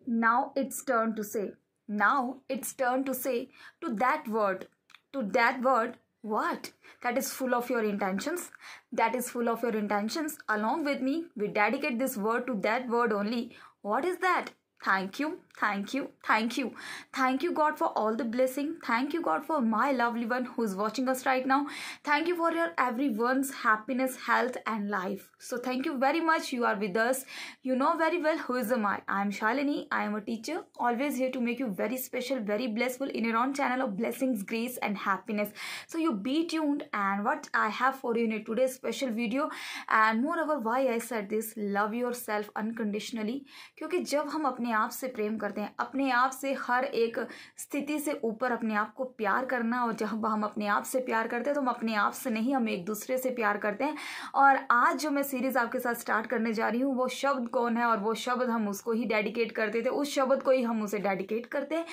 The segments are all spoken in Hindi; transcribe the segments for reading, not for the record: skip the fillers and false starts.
Now it's turn to say. Now it's turn to say to that word. To that word, what? That is full of your intentions. That is full of your intentions. Along with me, we dedicate this word to that word only. What is that? Thank you, thank you, thank you. Thank you, God, for all the blessing. Thank you, God, for my lovely one who is watching us right now. Thank you for your everyone's happiness, health, and life. So thank you very much. You are with us. You know very well who is I. I am Shalini. I am a teacher, always here to make you very special, very blissful in your own channel of blessings, grace, and happiness. So you be tuned, and what I have for you in today's special video, and moreover why I said this, love yourself unconditionally. क्योंकि जब हम अपने आप से प्रेम करते हैं, अपने आप से हर एक स्थिति से ऊपर अपने आप को प्यार करना, और जब हम अपने आप से प्यार करते हैं तो हम अपने आप से नहीं, हम एक दूसरे से प्यार करते हैं। और आज जो मैं सीरीज आपके साथ स्टार्ट करने जा रही हूँ वो शब्द कौन है, और वो शब्द हम उसको ही डेडिकेट करते थे, उस शब्द को ही हम उसे डेडिकेट करते हैं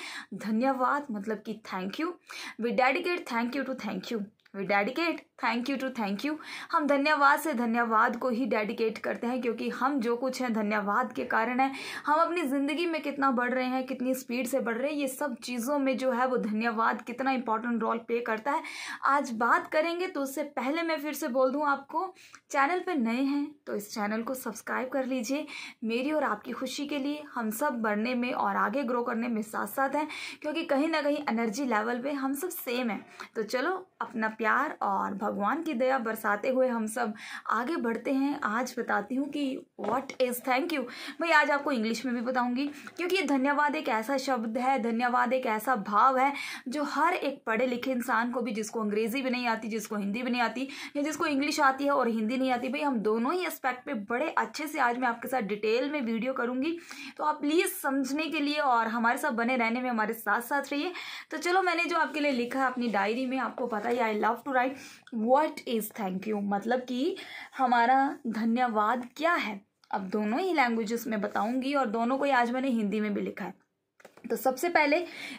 धन्यवाद, मतलब कि thank you. We dedicate thank you to thank you. We dedicate thank you to thank you. हम धन्यवाद से धन्यवाद को ही डेडिकेट करते हैं, क्योंकि हम जो कुछ हैं धन्यवाद के कारण है। हम अपनी ज़िंदगी में कितना बढ़ रहे हैं, कितनी स्पीड से बढ़ रहे हैं, ये सब चीज़ों में जो है वो धन्यवाद कितना इंपॉर्टेंट रोल प्ले करता है, आज बात करेंगे। तो उससे पहले मैं फिर से बोल दूँ आपको, चैनल पर नए हैं तो इस चैनल को सब्सक्राइब कर लीजिए। मेरी और आपकी खुशी के लिए हम सब बढ़ने में और आगे ग्रो करने में साथ साथ हैं, क्योंकि कहीं ना कहीं एनर्जी लेवल पे हम सब सेम हैं। तो चलो अपना प्यार और भगवान की दया बरसाते हुए हम सब आगे बढ़ते हैं। आज बताती हूँ कि व्हाट इज़ थैंक यू। भाई आज आपको इंग्लिश में भी बताऊँगी, क्योंकि ये धन्यवाद एक ऐसा शब्द है, धन्यवाद एक ऐसा भाव है जो हर एक पढ़े लिखे इंसान को भी, जिसको अंग्रेज़ी भी नहीं आती, जिसको हिंदी भी नहीं आती, या जिसको इंग्लिश आती है और हिंदी नहीं आती, भाई हम दोनों ही एस्पेक्ट पे बड़े अच्छे से आज मैं आपके साथ डिटेल में वीडियो करूँगी। तो आप प्लीज़ समझने के लिए और हमारे साथ बने रहने में हमारे साथ साथ रहिए। तो चलो मैंने जो आपके लिए लिखा है अपनी डायरी में, आपको पता ही I love to write what is thank you, मतलब कि हमारा धन्यवाद क्या है। अब दोनों ही लैंग्वेजेस में बताऊंगी और दोनों को ही आज मैंने हिंदी में भी लिखा है। तो सबसे पहले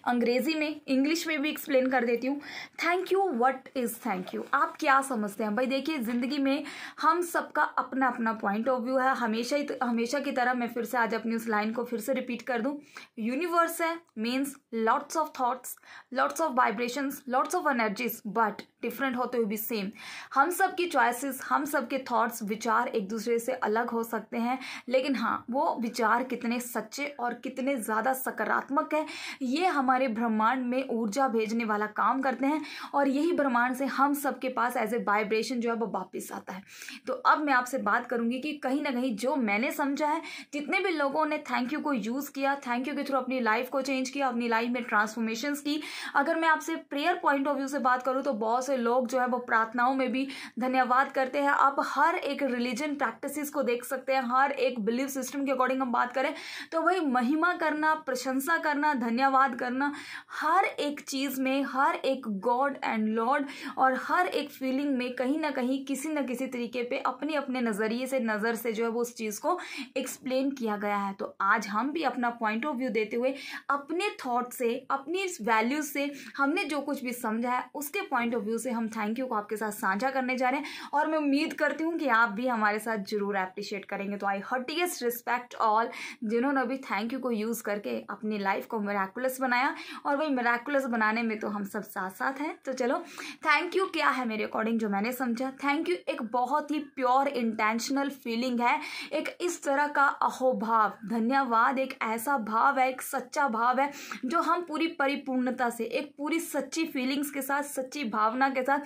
अंग्रेजी में, इंग्लिश में भी एक्सप्लेन कर देती हूँ। Thank you, what is thank you, आप क्या समझते हैं। भाई देखिए, ज़िंदगी में हम सबका अपना अपना पॉइंट ऑफ व्यू है। हमेशा की तरह मैं फिर से आज अपनी उस लाइन को फिर से रिपीट कर दूँ। यूनिवर्स है means lots of thoughts, lots of vibrations, lots of energies, but different होते हुए भी सेम। हम सब की चॉइसेस, हम सब के थॉट्स, विचार एक दूसरे से अलग हो सकते हैं, लेकिन हाँ, वो विचार कितने सच्चे और कितने ज़्यादा सकारात्मक है, ये हमारे ब्रह्मांड में ऊर्जा भेजने वाला काम करते हैं, और यही ब्रह्मांड से हम सब के पास एज ए वाइब्रेशन जो है वो वापस आता है। तो अब मैं आपसे बात करूंगी कि कहीं ना कहीं जो मैंने समझा है, जितने भी लोगों ने थैंक यू को यूज़ किया, थैंक यू के थ्रू अपनी लाइफ को चेंज किया, अपनी लाइफ में ट्रांसफॉर्मेशंस की। अगर मैं आपसे प्रेयर पॉइंट ऑफ व्यू से बात करूँ तो बहुत से लोग जो है वो प्रार्थनाओं में भी धन्यवाद करते हैं। आप हर एक रिलीजन प्रैक्टिसेस को देख सकते हैं, हर एक बिलीफ सिस्टम के अकॉर्डिंग हम बात करें तो भाई महिमा करना, प्रशंसा करना, धन्यवाद करना, हर एक चीज़ में, हर एक गॉड एंड लॉर्ड और हर एक फीलिंग में कहीं ना कहीं किसी न किसी तरीके पे अपने अपने नज़रिए से, नज़र से जो है वो उस चीज़ को एक्सप्लेन किया गया है। तो आज हम भी अपना पॉइंट ऑफ व्यू देते हुए, अपने थॉट से, अपनी वैल्यूज से, हमने जो कुछ भी समझा है उसके पॉइंट ऑफ व्यू से हम थैंक यू को आपके साथ साझा करने जा रहे हैं, और मैं उम्मीद करती हूँ कि आप भी हमारे साथ जरूर अप्रिशिएट करेंगे। तो आई हर्टिएस्ट रिस्पेक्ट ऑल जिन्होंने अभी थैंक यू को यूज़ करके अपनी लाइफ को मिराकुलस बनाया, और वही मिराकुलस बनाने में तो हम सब साथ साथ हैं। तो चलो, थैंक यू क्या है मेरे अकॉर्डिंग जो मैंने समझा, थैंक यू एक बहुत ही प्योर इंटेंशनल फीलिंग है, एक इस तरह का अहोभाव। धन्यवाद एक ऐसा भाव है, एक सच्चा भाव है जो हम पूरी परिपूर्णता से, एक पूरी सच्ची फीलिंग्स के साथ, सच्ची भावना के साथ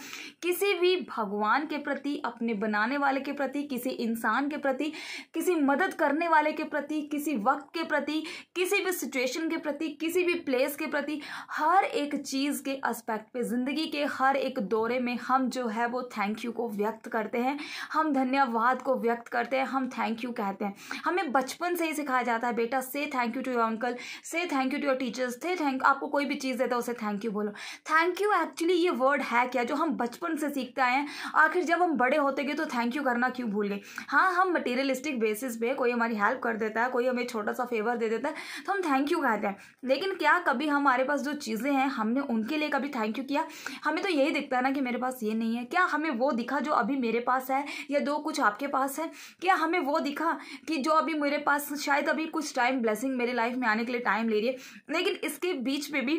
किसी भी भगवान के प्रति, अपने बनाने वाले के प्रति, किसी इंसान के प्रति, किसी मदद करने वाले के प्रति, किसी वक्त के प्रति, किसी भी सिचुएशन के प्रति, किसी भी प्लेस के प्रति, हर एक चीज़ के एस्पेक्ट पे, ज़िंदगी के हर एक दौरे में हम जो है वो थैंक यू को व्यक्त करते हैं, हम धन्यवाद को व्यक्त करते हैं, हम थैंक यू कहते हैं। हमें बचपन से ही सिखाया जाता है, बेटा say thank you to your uncle, say thank you to your teachers, say thank, आपको कोई भी चीज़ देता है उसे थैंक यू बोलो। थैंक यू एक्चुअली ये वर्ड है क्या जो हम बचपन से सीखते आए हैं, आखिर जब हम बड़े होते गए तो थैंक यू करना क्यों भूल गए। हाँ, हम मटेरियलिस्टिक बेसिस पे कोई हमारी हेल्प कर देता है, कोई हमें छोटा सा फेवर दे देता है तो हम थैंक यू कहते हैं, लेकिन क्या कभी हमारे पास जो चीज़ें हैं हमने उनके लिए कभी थैंक यू किया? हमें तो यही दिखता है ना कि मेरे पास ये नहीं है। क्या हमें वो दिखा जो अभी मेरे पास है, या दो कुछ आपके पास है? क्या हमें वो दिखा कि जो अभी मेरे पास शायद अभी कुछ टाइम ब्लेसिंग मेरे लाइफ में आने के लिए टाइम ले रही है, लेकिन इसके बीच में भी,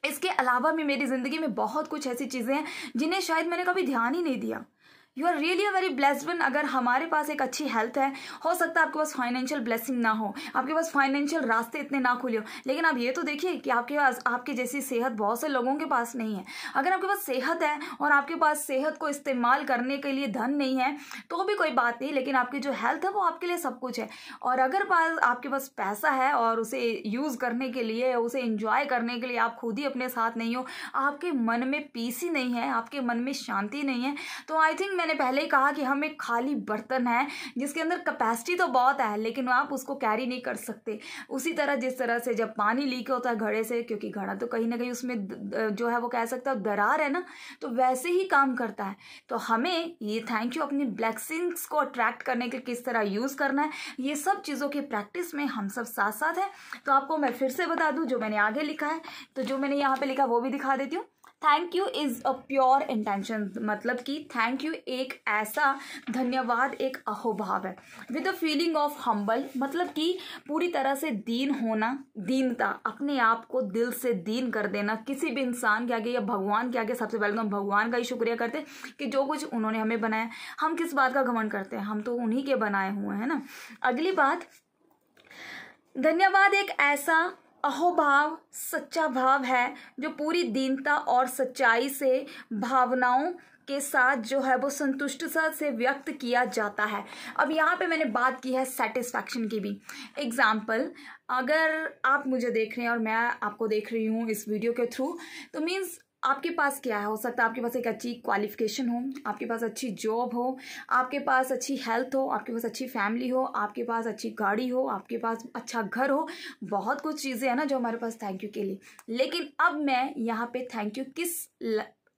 इसके अलावा भी मेरी ज़िंदगी में बहुत कुछ ऐसी चीज़ें हैं जिन्हें शायद मैंने कभी ध्यान ही नहीं दिया। You are really a very blessed one. अगर हमारे पास एक अच्छी हेल्थ है, हो सकता है आपके पास फाइनेंशियल ब्लेसिंग ना हो, आपके पास फाइनेंशियल रास्ते इतने ना खुले हो, लेकिन आप ये तो देखिए कि आपके पास आपके जैसी सेहत बहुत से लोगों के पास नहीं है। अगर आपके पास सेहत है और आपके पास सेहत को इस्तेमाल करने के लिए धन नहीं है तो भी कोई बात नहीं, लेकिन आपकी जो हेल्थ है वो आपके लिए सब कुछ है। और अगर आपके पास पैसा है और उसे यूज़ करने के लिए, उसे इंजॉय करने के लिए आप खुद ही अपने साथ नहीं हो, आपके मन में पीस ही नहीं है, आपके मन में शांति नहीं है, तो आई थिंक मैंने पहले ही कहा कि हम एक खाली बर्तन है जिसके अंदर कैपेसिटी तो बहुत है लेकिन आप उसको कैरी नहीं कर सकते। उसी तरह जिस तरह से जब पानी लीक होता है घड़े से, क्योंकि घड़ा तो कहीं ना कहीं उसमें जो है वो कह सकता है दरार है ना, तो वैसे ही काम करता है। तो हमें ये थैंक यू अपनी ब्लेसिंग्स को अट्रैक्ट करने के लिए किस तरह यूज़ करना है, ये सब चीज़ों की प्रैक्टिस में हम सब साथ साथ हैं। तो आपको मैं फिर से बता दूं जो मैंने आगे लिखा है, तो जो मैंने यहाँ पे लिखा वो भी दिखा देती हूँ। Thank you is a pure intention, मतलब कि थैंक यू एक ऐसा धन्यवाद, एक अहोभाव है। With a feeling of humble, मतलब कि पूरी तरह से दीन होना, दीनता, अपने आप को दिल से दीन कर देना किसी भी इंसान के आगे या भगवान के आगे। सबसे पहले तो हम भगवान का ही शुक्रिया करते हैं कि जो कुछ उन्होंने हमें बनाया। हम किस बात का घमंड करते हैं, हम तो उन्हीं के बनाए हुए हैं ना। अगली बात, धन्यवाद एक ऐसा अहोभाव, सच्चा भाव है जो पूरी दीनता और सच्चाई से, भावनाओं के साथ जो है वो संतुष्टता से व्यक्त किया जाता है। अब यहाँ पे मैंने बात की है सेटिस्फैक्शन की भी। एग्जाम्पल, अगर आप मुझे देख रहे हैं और मैं आपको देख रही हूँ इस वीडियो के थ्रू, तो मीन्स आपके पास क्या है, हो सकता है आपके पास एक अच्छी क्वालिफिकेशन हो, आपके पास अच्छी जॉब हो, आपके पास अच्छी हेल्थ हो, आपके पास अच्छी फैमिली हो, आपके पास अच्छी गाड़ी हो, आपके पास अच्छा घर हो, बहुत कुछ चीज़ें हैं ना जो हमारे पास थैंक यू के लिए। लेकिन अब मैं यहाँ पे थैंक यू किस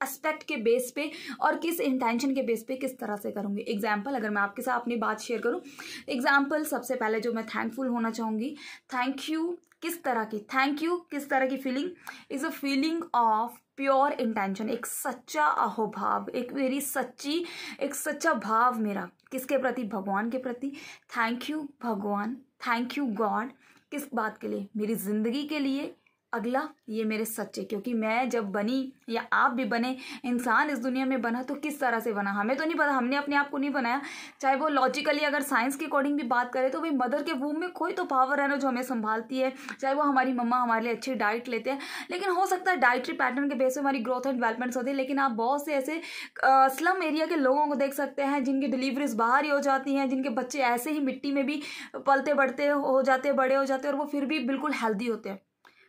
एस्पेक्ट के बेस पे और किस इंटेंशन के बेस पे किस तरह से करूँगी। एग्जाम्पल, अगर मैं आपके साथ अपनी बात शेयर करूँ, एग्जाम्पल सबसे पहले जो मैं थैंकफुल होना चाहूँगी, थैंक यू किस तरह की, थैंक यू किस तरह की feeling, is a feeling of pure intention, एक सच्चा अहोभाव, एक मेरी सच्ची, एक सच्चा भाव मेरा किसके प्रति, भगवान के प्रति। थैंक यू भगवान, थैंक यू गॉड, किस बात के लिए, मेरी ज़िंदगी के लिए। अगला, ये मेरे सच्चे, क्योंकि मैं जब बनी या आप भी बने, इंसान इस दुनिया में बना तो किस तरह से बना हमें तो नहीं पता, हमने अपने आप को नहीं बनाया। चाहे वो लॉजिकली अगर साइंस के अकॉर्डिंग भी बात करें तो भाई मदर के वूम में कोई तो पावर है ना जो हमें संभालती है, चाहे वो हमारी मम्मा हमारे लिए अच्छी डाइट लेते हैं, लेकिन हो सकता है डाइटरी पैटर्न के बेस पे हमारी ग्रोथ एंड डेवलपमेंट्स होती है। लेकिन आप बहुत से ऐसे स्लम एरिया के लोगों को देख सकते हैं जिनकी डिलीवरीज बाहर ही हो जाती हैं, जिनके बच्चे ऐसे ही मिट्टी में भी पलते बढ़ते हो जाते, बड़े हो जाते हैं, और वो फिर भी बिल्कुल हेल्दी होते हैं।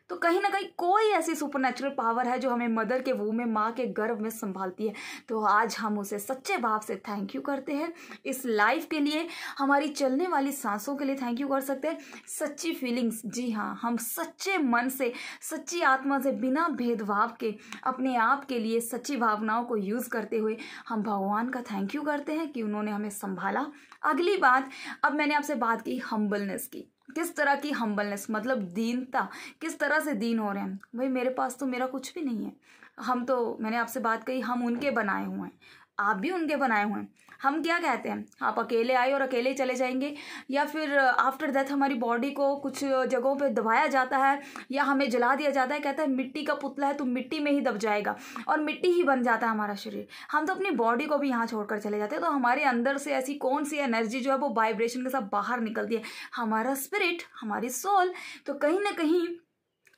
तो कहीं ना कहीं कोई ऐसी सुपरनेचुरल पावर है जो हमें मदर के वूम में, माँ के गर्भ में संभालती है। तो आज हम उसे सच्चे भाव से थैंक यू करते हैं। इस लाइफ के लिए, हमारी चलने वाली सांसों के लिए थैंक यू कर सकते हैं। सच्ची फीलिंग्स, जी हाँ, हम सच्चे मन से, सच्ची आत्मा से, बिना भेदभाव के अपने आप के लिए सच्ची भावनाओं को यूज़ करते हुए हम भगवान का थैंक यू करते हैं कि उन्होंने हमें संभाला। अगली बात, अब मैंने आपसे बात की हम्बलनेस की, किस तरह की हम्बलनेस, मतलब दीनता, किस तरह से दीन हो रहे हैं। भाई मेरे पास तो मेरा कुछ भी नहीं है, हम तो, मैंने आपसे बात कही, हम उनके बनाए हुए हैं, आप भी उनके बनाए हुए हैं। हम क्या कहते हैं, आप अकेले आए और अकेले चले जाएंगे, या फिर आफ्टर डेथ हमारी बॉडी को कुछ जगहों पे दबाया जाता है या हमें जला दिया जाता है, कहता है मिट्टी का पुतला है तो मिट्टी में ही दब जाएगा और मिट्टी ही बन जाता है हमारा शरीर। हम तो अपनी बॉडी को भी यहाँ छोड़कर चले जाते हैं। तो हमारे अंदर से ऐसी कौन सी एनर्जी जो है वो वाइब्रेशन के साथ बाहर निकलती है, हमारा स्पिरिट, हमारी सोल। तो कहीं ना कहीं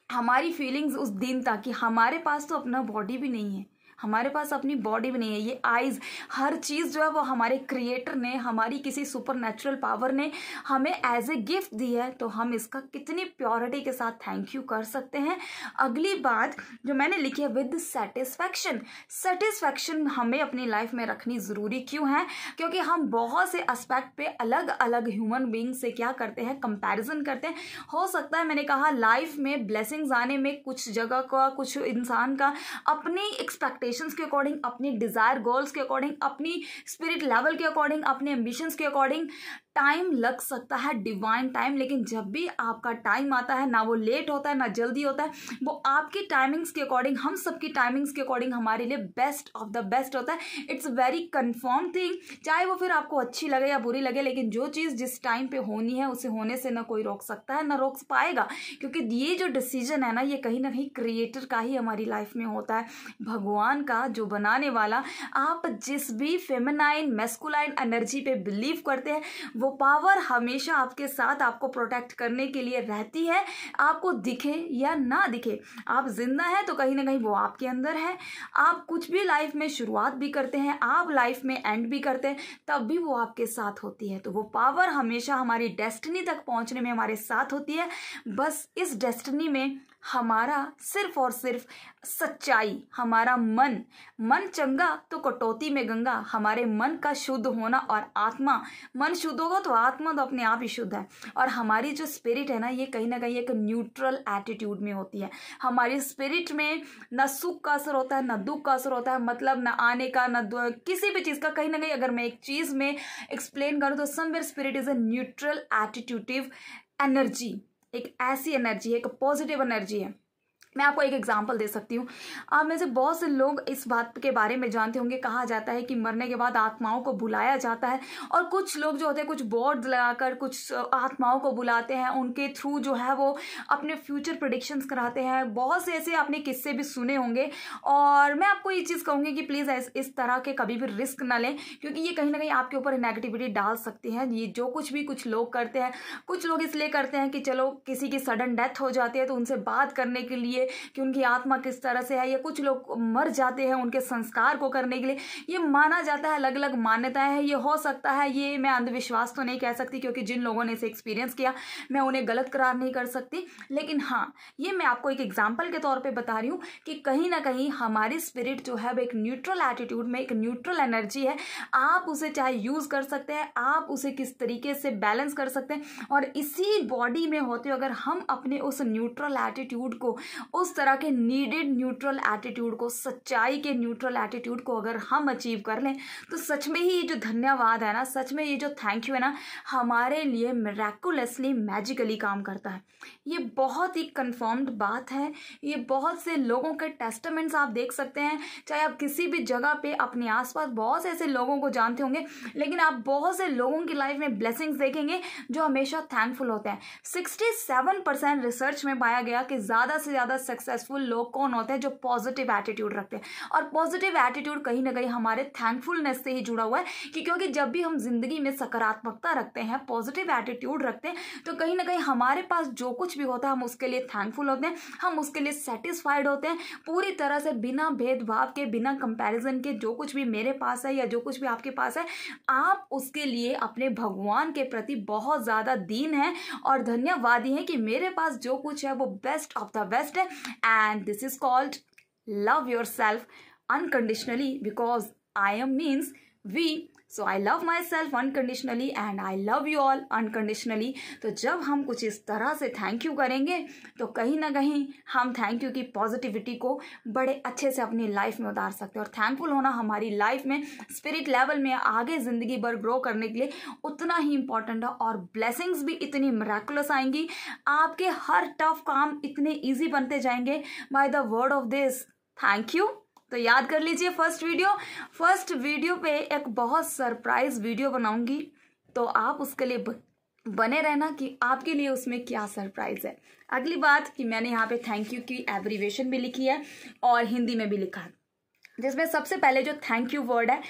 हमारी फीलिंग्स उस दीनता की, हमारे पास तो अपना बॉडी भी नहीं है, हमारे पास अपनी बॉडी भी नहीं है, ये आइज़, हर चीज़ जो है वो हमारे क्रिएटर ने, हमारी किसी सुपर नेचुरल पावर ने हमें एज ए गिफ्ट दी है। तो हम इसका कितनी प्योरिटी के साथ थैंक यू कर सकते हैं। अगली बात जो मैंने लिखी है, विद सेटिस्फैक्शन। सेटिस्फैक्शन हमें अपनी लाइफ में रखनी ज़रूरी क्यों है, क्योंकि हम बहुत से एस्पेक्ट पे अलग अलग ह्यूमन बींग से क्या करते हैं, कंपैरिजन करते हैं। हो सकता है, मैंने कहा, लाइफ में ब्लेसिंग्स आने में कुछ जगह का, कुछ इंसान का अपनी एक्सपेक्टेशंस के अकॉर्डिंग, अपनी डिज़ायर गोल्स के अकॉर्डिंग, अपनी स्पिरिट लेवल के अकॉर्डिंग, अपने एम्बिशंस के अकॉर्डिंग टाइम लग सकता है, डिवाइन टाइम, लेकिन जब भी आपका टाइम आता है ना वो लेट होता है ना जल्दी होता है, वो आपकी टाइमिंग्स के अकॉर्डिंग, हम सबकी टाइमिंग्स के अकॉर्डिंग हमारे लिए बेस्ट ऑफ द बेस्ट होता है। इट्स वेरी कन्फर्म थिंग, चाहे वो फिर आपको अच्छी लगे या बुरी लगे, लेकिन जो चीज़ जिस टाइम पे होनी है उसे होने से ना कोई रोक सकता है ना रोक पाएगा, क्योंकि ये जो डिसीजन है ना ये कहीं ना कहीं क्रिएटर का ही हमारी लाइफ में होता है, भगवान का, जो बनाने वाला। आप जिस भी फेमिनाइन मैस्कुलाइन एनर्जी पे बिलीव करते हैं वो पावर हमेशा आपके साथ आपको प्रोटेक्ट करने के लिए रहती है, आपको दिखे या ना दिखे। आप जिंदा हैं तो कहीं ना कहीं वो आपके अंदर है। आप कुछ भी लाइफ में शुरुआत भी करते हैं, आप लाइफ में एंड भी करते हैं, तब भी वो आपके साथ होती है। तो वो पावर हमेशा हमारी डेस्टिनी तक पहुंचने में हमारे साथ होती है। बस इस डेस्टिनी में हमारा सिर्फ और सिर्फ सच्चाई, हमारा मन चंगा तो कटौती में गंगा, हमारे मन का शुद्ध होना और आत्मा, मन शुद्ध होगा तो आत्मा तो अपने आप ही शुद्ध है। और हमारी जो स्पिरिट है ना ये कहीं ना कहीं एक न्यूट्रल एटीट्यूड में होती है। हमारी स्पिरिट में ना सुख का असर होता है ना दुख का असर होता है, मतलब ना आने का ना किसी भी चीज़ का। कहीं ना कहीं अगर मैं एक चीज़ में एक्सप्लेन करूँ तो somewhere spirit is a neutral attitudive energy, एक ऐसी एनर्जी है, एक पॉजिटिव एनर्जी है। मैं आपको एक एग्जांपल दे सकती हूँ। आप में से बहुत से लोग इस बात के बारे में जानते होंगे, कहा जाता है कि मरने के बाद आत्माओं को बुलाया जाता है, और कुछ लोग जो होते हैं कुछ बोर्ड लगाकर कुछ आत्माओं को बुलाते हैं, उनके थ्रू जो है वो अपने फ्यूचर प्रेडिक्शंस कराते हैं। बहुत से ऐसे आपने किस्से भी सुने होंगे, और मैं आपको ये चीज़ कहूँगी कि प्लीज़ इस तरह के कभी भी रिस्क ना लें, क्योंकि ये कहीं ना कहीं आपके ऊपर नेगेटिविटी डाल सकती है। ये जो कुछ भी कुछ लोग करते हैं, कुछ लोग इसलिए करते हैं कि चलो किसी की सडन डेथ हो जाती है तो उनसे बात करने के लिए कि उनकी आत्मा किस तरह से है, या कुछ लोग मर जाते हैं उनके संस्कार को करने के लिए, ये माना जाता है। अलग अलग मान्यताएं हैं, ये हो सकता है, ये मैं अंधविश्वास तो नहीं कह सकती, क्योंकि जिन लोगों ने इसे एक्सपीरियंस किया मैं उन्हें गलत करार नहीं कर सकती, लेकिन हाँ ये मैं आपको एक एग्जाम्पल के तौर पर बता रही हूँ कि कहीं ना कहीं हमारी स्पिरिट जो है वो एक न्यूट्रल एटीट्यूड में, एक न्यूट्रल एनर्जी है। आप उसे चाहे यूज कर सकते हैं, आप उसे किस तरीके से बैलेंस कर सकते हैं, और इसी बॉडी में होते अगर हम अपने उस न्यूट्रल एटीट्यूड को, उस तरह के नीडेड न्यूट्रल एटीट्यूड को, सच्चाई के न्यूट्रल एटीट्यूड को अगर हम अचीव कर लें, तो सच में ही ये जो धन्यवाद है ना, सच में ये जो थैंक यू है ना, हमारे लिए मिरेकुलसली मैजिकली काम करता है। ये बहुत ही कंफर्म्ड बात है। ये बहुत से लोगों के टेस्टामेंट्स आप देख सकते हैं, चाहे आप किसी भी जगह पे अपने आसपास बहुत से ऐसे लोगों को जानते होंगे, लेकिन आप बहुत से लोगों की लाइफ में ब्लेसिंग्स देखेंगे जो हमेशा थैंकफुल होते हैं। 67% रिसर्च में पाया गया कि ज़्यादा से ज़्यादा सक्सेसफुल लोग कौन होते हैं, जो पॉजिटिव एटीट्यूड रखते हैं। और पॉजिटिव एटीट्यूड कहीं ना कहीं हमारे थैंकफुलनेस से ही जुड़ा हुआ है, क्योंकि जब भी हम जिंदगी में सकारात्मकता रखते हैं, पॉजिटिव एटीट्यूड रखते हैं, तो कहीं ना कहीं हमारे पास जो कुछ भी होता है हम उसके लिए थैंकफुल होते हैं, हम उसके लिए सेटिस्फाइड होते हैं पूरी तरह से, बिना भेदभाव के, बिना कंपैरिजन के। जो कुछ भी मेरे पास है या जो कुछ भी आपके पास है, आप उसके लिए अपने भगवान के प्रति बहुत ज़्यादा दीन है और धन्यवादी है कि मेरे पास जो कुछ है वो बेस्ट ऑफ द बेस्ट है। And this is called love yourself unconditionally, because I am means we, so I love myself unconditionally and I love you all unconditionally. तो जब हम कुछ इस तरह से थैंक यू करेंगे तो कहीं ना कहीं हम थैंक यू की पॉजिटिविटी को बड़े अच्छे से अपनी लाइफ में उतार सकते हैं। और थैंकफुल होना हमारी लाइफ में स्पिरिट लेवल में आगे ज़िंदगी भर ग्रो करने के लिए उतना ही इम्पॉर्टेंट है। और ब्लेसिंग्स भी इतनी मिरेकुलस आएंगी, आपके हर टफ काम इतने ईजी बनते जाएंगे by the word of this thank you. तो याद कर लीजिए फर्स्ट वीडियो पे एक बहुत सरप्राइज वीडियो बनाऊंगी, तो आप उसके लिए बने रहना कि आपके लिए उसमें क्या सरप्राइज है। अगली बात कि मैंने यहाँ पे थैंक यू की एब्रीवेशन भी लिखी है और हिंदी में भी लिखा है, जिसमें सबसे पहले जो थैंक यू वर्ड है,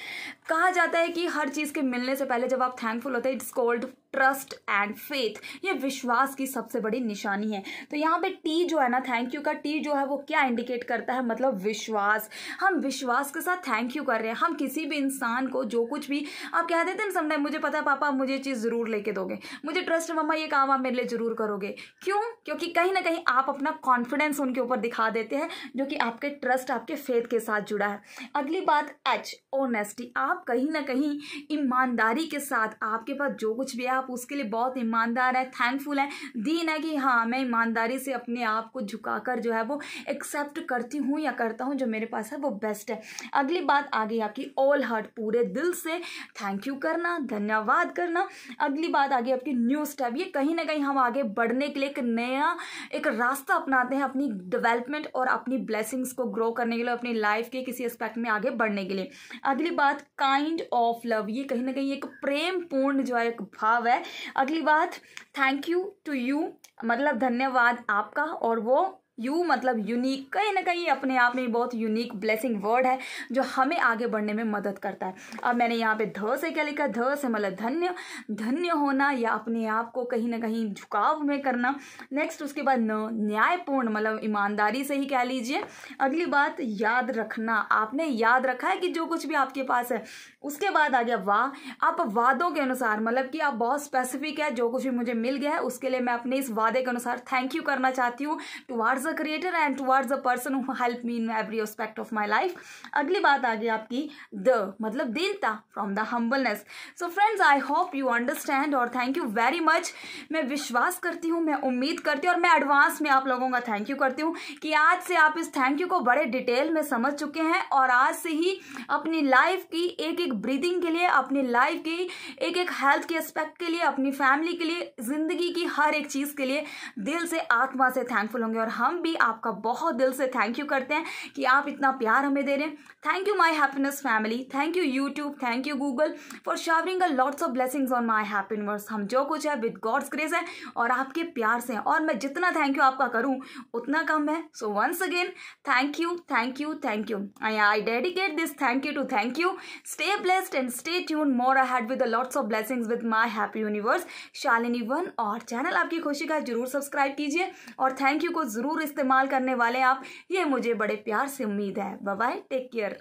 कहा जाता है कि हर चीज़ के मिलने से पहले जब आप थैंकफुल होते हैं, it's called trust and faith. ये विश्वास की सबसे बड़ी निशानी है। तो यहाँ पे टी जो है ना, थैंक यू का टी जो है वो क्या इंडिकेट करता है, मतलब विश्वास। हम विश्वास के साथ थैंक यू कर रहे हैं। हम किसी भी इंसान को जो कुछ भी आप कह देते हैं ना, समटाइम मुझे पता है पापा आप मुझे चीज़ ज़रूर लेके दोगे, मुझे ट्रस्ट है मम्मा ये काम आप मेरे लिए ज़रूर करोगे। क्यों? क्योंकि कहीं ना कहीं आप अपना कॉन्फिडेंस उनके ऊपर दिखा देते हैं, जो कि आपके ट्रस्ट, आपके फेथ के साथ जुड़ा है। अगली बात एच, ऑनेस्टी। आप कहीं ना कहीं ईमानदारी के साथ आपके पास जो कुछ भी है आप उसके लिए बहुत ईमानदार है, थैंकफुल है, दीन है कि हाँ मैं ईमानदारी से अपने आप को झुकाकर जो है वो एक्सेप्ट करती हूँ या करता हूँ, जो मेरे पास है वो बेस्ट है। अगली बात आ गई आपकी ऑल हार्ट, पूरे दिल से थैंक यू करना, धन्यवाद करना। अगली बात आ गई आपकी न्यू स्टेप, ये कहीं ना कहीं हम आगे बढ़ने के लिए एक नया एक रास्ता अपनाते हैं अपनी डेवलपमेंट और अपनी ब्लेसिंग्स को ग्रो करने के लिए, अपनी लाइफ के किसी एस्पेक्ट में आगे बढ़ने के लिए। अगली बात काइंड ऑफ लव, ये कहीं ना कहीं एक प्रेम पूर्ण जो है एक भाव है। अगली बात थैंक यू टू यू, मतलब धन्यवाद आपका, और वो यू मतलब यूनिक, कहीं ना कहीं अपने आप में बहुत यूनिक ब्लेसिंग वर्ड है जो हमें आगे बढ़ने में मदद करता है। अब मैंने यहाँ पे ध से क्या लिखा, ध से मतलब धन्य, धन्य होना या अपने आप को कहीं ना कहीं झुकाव में करना। नेक्स्ट उसके बाद न, न्यायपूर्ण मतलब ईमानदारी से ही कह लीजिए। अगली बात याद रखना, आपने याद रखा है कि जो कुछ भी आपके पास है। उसके बाद आ गया वाह, आप वादों के अनुसार मतलब कि आप बहुत स्पेसिफिक है, जो कुछ भी मुझे मिल गया है उसके लिए मैं अपने इस वादे के अनुसार थैंक यू करना चाहती हूँ towards the creator and towards the person who help me in every aspect of my life. अगली बात आ गई आपकी द मतलब दीनता, from the humbleness. So friends I hope you understand और थैंक यू वेरी मच। मैं विश्वास करती हूँ, मैं उम्मीद करती हूँ और मैं एडवांस में आप लोगों का थैंक यू करती हूँ कि आज से आप इस थैंक यू को बड़े डिटेल में समझ चुके हैं और आज से ही अपनी लाइफ की एक एक ब्रीदिंग के लिए, अपनी लाइफ की एक एक हेल्थ के एस्पेक्ट के लिए, अपनी फैमिली के लिए, जिंदगी की हर एक चीज़ के लिए दिल से आत्मा से थैंकफुल होंगे। और हम भी आपका बहुत दिल से थैंक यू करते हैं कि आप इतना प्यार हमें दे रहे हैं। Thank you my happiness family, thank you YouTube, thank you Google for showering a lots of blessings on my happy universe. हम जो कुछ है विद गॉड्स ग्रेस है और आपके प्यार से है, और मैं जितना थैंक यू आपका करूं उतना कम है। So once again thank you, thank you, thank you. I dedicate this thank you to thank you. Stay blessed and stay tune more ahead with lots of blessings with my happy universe Shalini one. और चैनल आपकी खुशी का जरूर सब्सक्राइब कीजिए और थैंक यू को जरूर इस्तेमाल करने वाले आप, ये मुझे बड़े प्यार से उम्मीद है। Bye bye, take care.